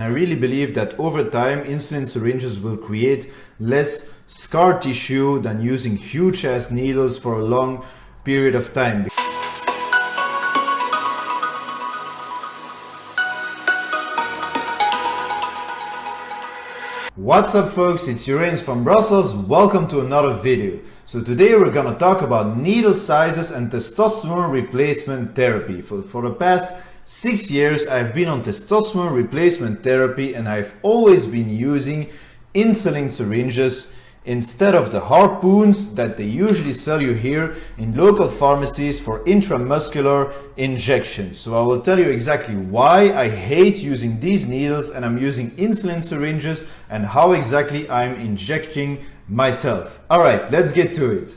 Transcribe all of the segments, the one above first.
I really believe that over time, insulin syringes will create less scar tissue than using huge ass needles for a long period of time. What's up folks, it's Syringes from Brussels. Welcome to another video. So today we're gonna talk about needle sizes and testosterone replacement therapy. For the past 6 years I've been on testosterone replacement therapy and I've always been using insulin syringes instead of the harpoons that they usually sell you here in local pharmacies for intramuscular injections. So I will tell you exactly why I hate using these needles and I'm using insulin syringes and how exactly I'm injecting myself. Alright, let's get to it.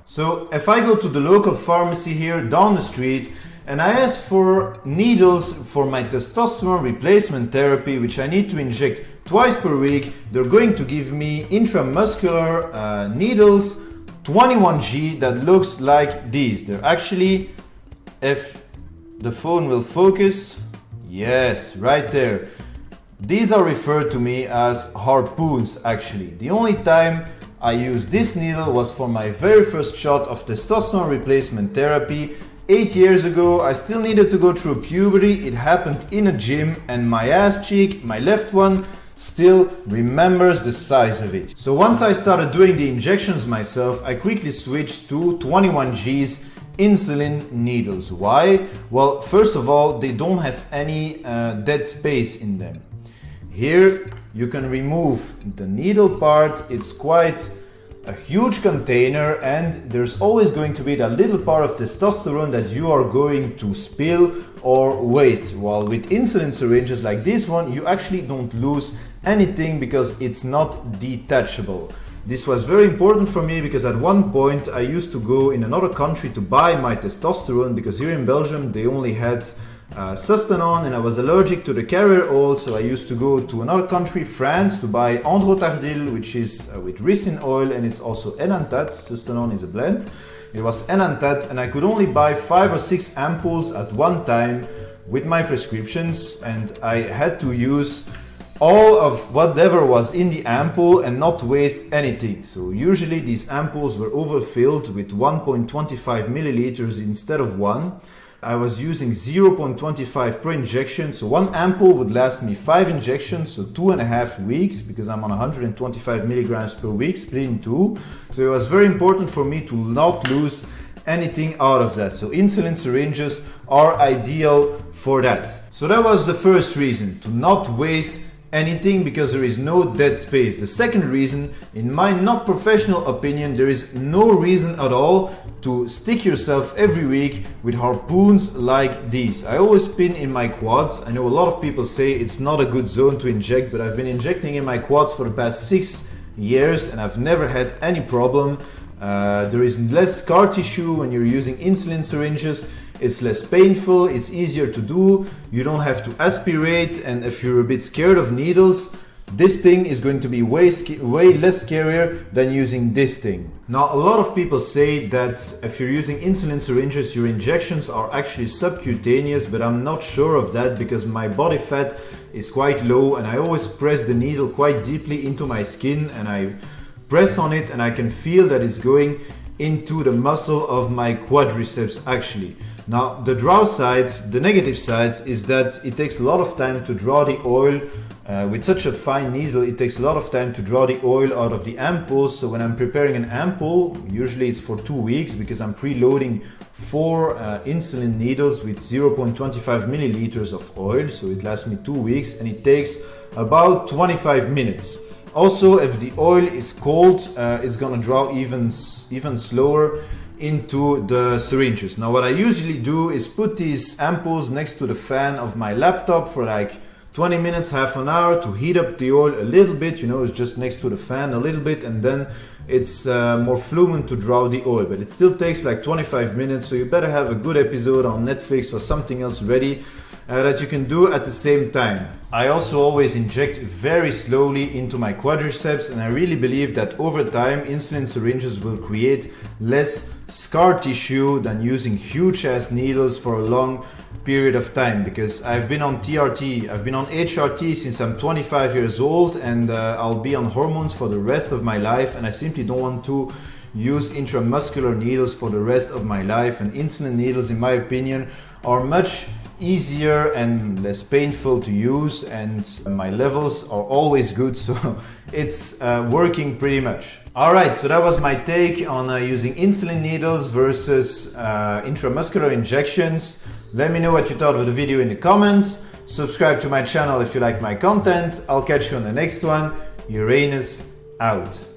So if I go to the local pharmacy here down the street and I ask for needles for my testosterone replacement therapy, which I need to inject twice per week, they're going to give me intramuscular needles, 21G, that looks like these. They're actually, if the phone will focus, yes, right there. These are referred to me as harpoons actually. The only time I used this needle was for my very first shot of testosterone replacement therapy 8 years ago. I still needed to go through puberty. It happened in a gym and my ass cheek, my left one, still remembers the size of it. So once I started doing the injections myself, I quickly switched to 21G's insulin needles. Why? Well, first of all, they don't have any dead space in them. Here you can remove the needle part. It's quite a huge container and there's always going to be that little part of testosterone that you are going to spill or waste. While with insulin syringes like this one, you actually don't lose anything because it's not detachable. This was very important for me because at one point I used to go in another country to buy my testosterone because here in Belgium they only had Testosterone and I was allergic to the carrier oil, so I used to go to another country, France, to buy androtardil, which is with ricin oil, and it's also enantat. Testosterone is a blend. It was enantat and I could only buy 5 or 6 ampoules at one time with my prescriptions, and I had to use all of whatever was in the ampoule and not waste anything. So usually these ampoules were overfilled with 1.25 milliliters instead of 1. I was using 0.25 per injection, so one ampoule would last me 5 injections, so 2.5 weeks, because I'm on 125 milligrams per week, split in 2. So it was very important for me to not lose anything out of that. So insulin syringes are ideal for that. So that was the first reason, to not waste anything because there is no dead space. The second reason, in my not professional opinion, there is no reason at all to stick yourself every week with harpoons like these. I always pin in my quads. I know a lot of people say it's not a good zone to inject, but I've been injecting in my quads for the past 6 years and I've never had any problem. There is less scar tissue when you're using insulin syringes. It's less painful, it's easier to do, you don't have to aspirate, and if you're a bit scared of needles, this thing is going to be way less scarier than using this thing. Now, a lot of people say that if you're using insulin syringes, your injections are actually subcutaneous, but I'm not sure of that because my body fat is quite low and I always press the needle quite deeply into my skin and I press on it and I can feel that it's going into the muscle of my quadriceps actually. Now, the negative sides is that it takes a lot of time to draw the oil. With such a fine needle, it takes a lot of time to draw the oil out of the ampoules. So when I'm preparing an ampoule, usually it's for 2 weeks because I'm preloading 4 insulin needles with 0.25 milliliters of oil. So it lasts me 2 weeks and it takes about 25 minutes. Also, if the oil is cold, it's gonna draw even slower into the syringes. Now what I usually do is put these ampoules next to the fan of my laptop for like 20 minutes, half an hour to heat up the oil a little bit, you know, it's just next to the fan a little bit and then it's more fluent to draw the oil, but it still takes like 25 minutes, so you better have a good episode on Netflix or something else ready that you can do at the same time. I also always inject very slowly into my quadriceps and I really believe that over time insulin syringes will create less scar tissue than using huge ass needles for a long period of time, because I've been on TRT, I've been on HRT since I'm 25 years old, and I'll be on hormones for the rest of my life, and I simply don't want to use intramuscular needles for the rest of my life. And insulin needles, in my opinion, are much easier and less painful to use, and my levels are always good, so it's working pretty much. Alright, so that was my take on using insulin needles versus intramuscular injections. Let me know what you thought of the video in the comments. Subscribe to my channel if you like my content. I'll catch you on the next one. Uranus out.